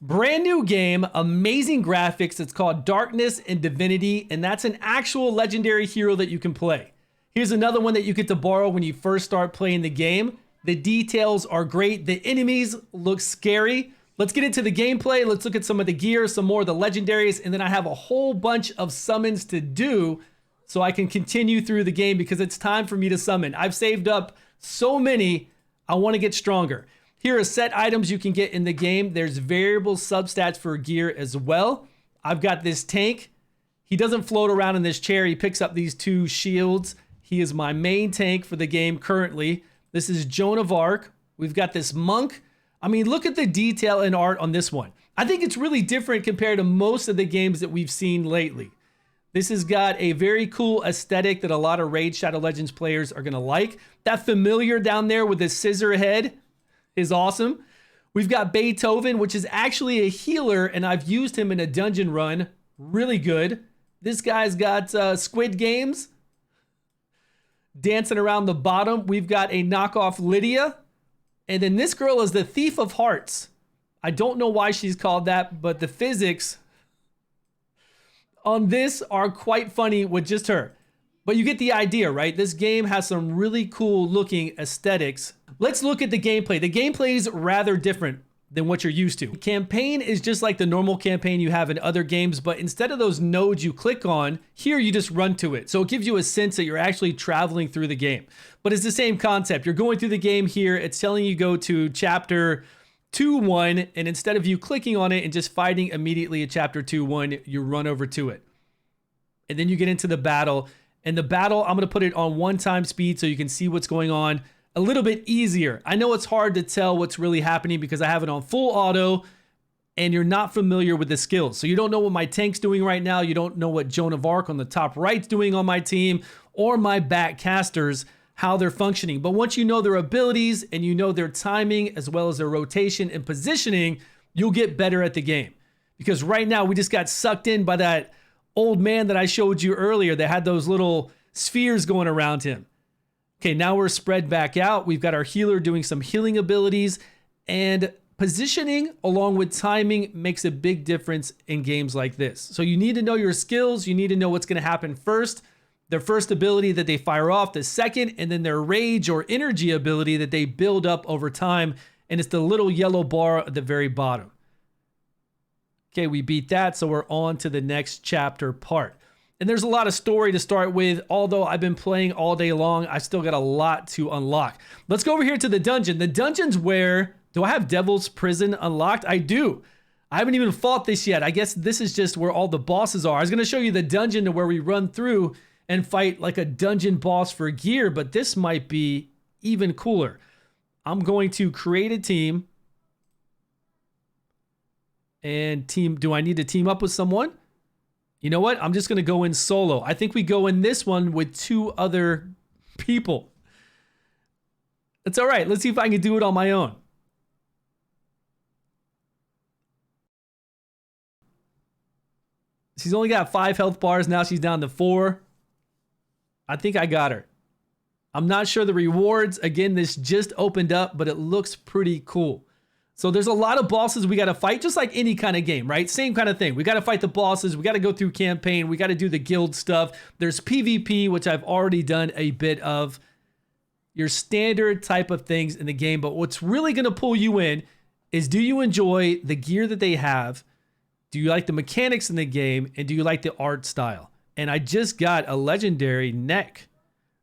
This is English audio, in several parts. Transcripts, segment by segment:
Brand new game, amazing graphics. It's called Darkness and Divinity, and that's an actual legendary hero that you can play. Here's another one that you get to borrow when you first start playing the game. The details are great. The enemies look scary. Let's get into the gameplay. Let's look at some of the gear, some more of the legendaries, and then I have a whole bunch of summons to do so I can continue through the game because it's time for me to summon. I've saved up so many, I want to get stronger. Here are set items you can get in the game. There's variable substats for gear as well. I've got this tank. He doesn't float around in this chair. He picks up these two shields. He is my main tank for the game currently. This is Joan of Arc. We've got this monk. I mean, look at the detail and art on this one. I think it's really different compared to most of the games that we've seen lately. This has got a very cool aesthetic that a lot of Raid Shadow Legends players are going to like. That familiar down there with the scissor head is awesome. We've got Beethoven, which is actually a healer, and I've used him in a dungeon run. Really good. This guy's got Squid Games dancing around the bottom. We've got a knockoff Lydia. And then this girl is the Thief of Hearts. I don't know why she's called that, but the physics on this are quite funny with just her. But you get the idea, right? This game has some really cool looking aesthetics. Let's look at the gameplay. The gameplay is rather different than what you're used to. Campaign is just like the normal campaign you have in other games, but instead of those nodes you click on, here you just run to it. So it gives you a sense that you're actually traveling through the game. But it's the same concept. You're going through the game here. It's telling you go to chapter 2-1, and instead of you clicking on it and just fighting immediately at chapter 2-1, you run over to it. And then you get into the battle. And the battle, I'm going to put it on 1x speed so you can see what's going on a little bit easier. I know it's hard to tell what's really happening because I have it on full auto and you're not familiar with the skills. So you don't know what my tank's doing right now. You don't know what Joan of Arc on the top right's doing on my team or my back casters, how they're functioning. But once you know their abilities and you know their timing as well as their rotation and positioning, you'll get better at the game. Because right now we just got sucked in by that old man that I showed you earlier that had those little spheres going around him. Okay, now we're spread back out. We've got our healer doing some healing abilities, and positioning along with timing makes a big difference in games like this. So you need to know your skills. You need to know what's going to happen first, their first ability that they fire off, the second, and then their rage or energy ability that they build up over time. And it's the little yellow bar at the very bottom. Okay, we beat that, so we're on to the next chapter part. And there's a lot of story to start with. Although I've been playing all day long, I still got a lot to unlock. Let's go over here to the dungeon. The dungeon's where, do I have Devil's Prison unlocked? I do. I haven't even fought this yet. I guess this is just where all the bosses are. I was going to show you the dungeon to where we run through and fight like a dungeon boss for gear, but this might be even cooler. I'm going to create a team. And team, do I need to team up with someone? You know what? I'm just going to go in solo. I think we go in this one with 2 other people. It's all right. Let's see if I can do it on my own. She's only got 5 health bars. Now she's down to 4. I think I got her. I'm not sure the rewards. Again, this just opened up, but it looks pretty cool. So there's a lot of bosses we got to fight, just like any kind of game, right? Same kind of thing. We got to fight the bosses. We got to go through campaign. We got to do the guild stuff. There's PvP, which I've already done a bit of. Your standard type of things in the game. But what's really going to pull you in is, do you enjoy the gear that they have? Do you like the mechanics in the game? And do you like the art style? And I just got a legendary neck.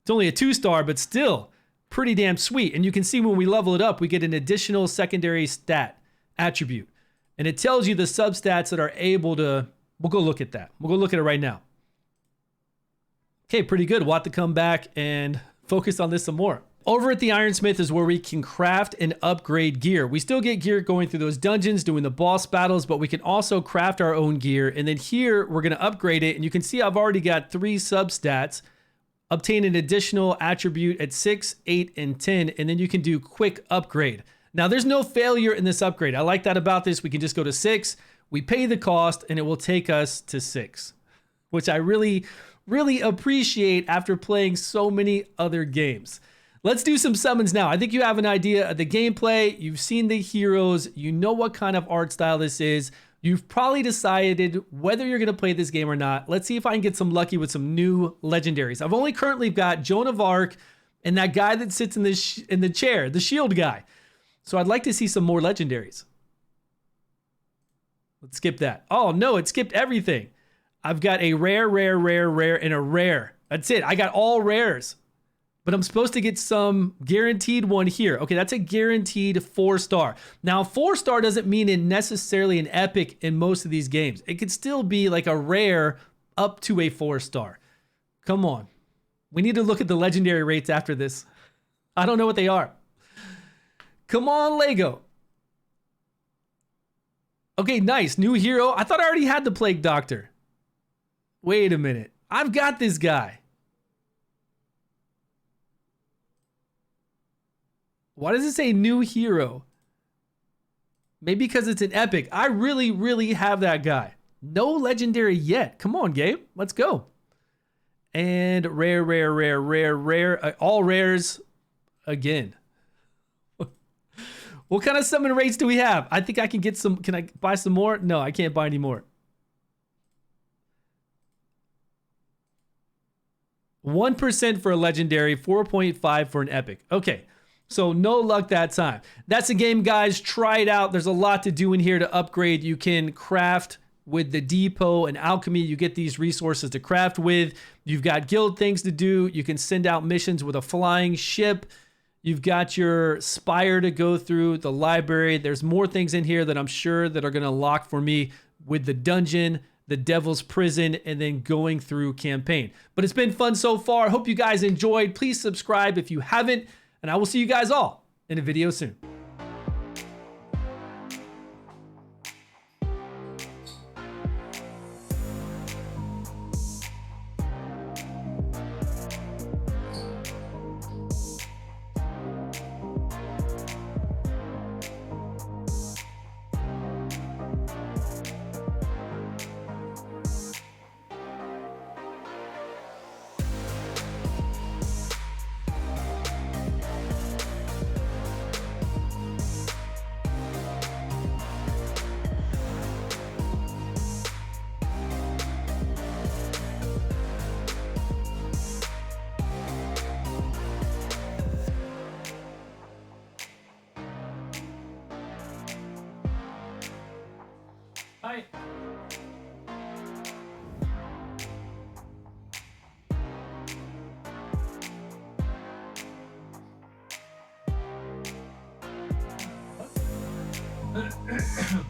It's only a 2-star, but still pretty damn sweet. And you can see when we level it up, we get an additional secondary stat attribute. And it tells you the substats that are able to, we'll go look at that. We'll go look at it right now. Okay, pretty good. We'll have to come back and focus on this some more. Over at the Ironsmith is where we can craft and upgrade gear. We still get gear going through those dungeons, doing the boss battles, but we can also craft our own gear. And then here, we're going to upgrade it. And you can see I've already got 3 substats. Obtain an additional attribute at 6, 8, and 10, and then you can do quick upgrade. Now, there's no failure in this upgrade. I like that about this. We can just go to 6, we pay the cost, and it will take us to 6, which I really, really appreciate after playing so many other games. Let's do some summons now. I think you have an idea of the gameplay. You've seen the heroes. You know what kind of art style this is. You've probably decided whether you're going to play this game or not. Let's see if I can get some lucky with some new legendaries. I've only currently got Joan of Arc and that guy that sits in the chair, the shield guy. So I'd like to see some more legendaries. Let's skip that. Oh no, it skipped everything. I've got a rare, and a rare. That's it. I got all rares. But I'm supposed to get some guaranteed one here. Okay, that's a guaranteed 4-star. Now, 4-star doesn't mean it necessarily an epic in most of these games. It could still be like a rare up to a 4-star. Come on. We need to look at the legendary rates after this. I don't know what they are. Come on, Lego. Okay, nice. New hero. I thought I already had the Plague Doctor. Wait a minute. I've got this guy. Why does it say new hero? Maybe because it's an epic. I really have that guy. No legendary yet. Come on, game. Let's go. And rare. All rares again. What kind of summon rates do we have? I think I can get some. Can I buy some more? No, I can't buy any more. 1% for a legendary, 4.5 for an epic. Okay. So no luck that time. That's the game, guys. Try it out. There's a lot to do in here to upgrade. You can craft with the depot and alchemy. You get these resources to craft with. You've got guild things to do. You can send out missions with a flying ship. You've got your spire to go through, the library. There's more things in here that I'm sure that are going to unlock for me with the dungeon, the devil's prison, and then going through campaign. But it's been fun so far. I hope you guys enjoyed. Please subscribe if you haven't. And I will see you guys all in a video soon. Hi. What?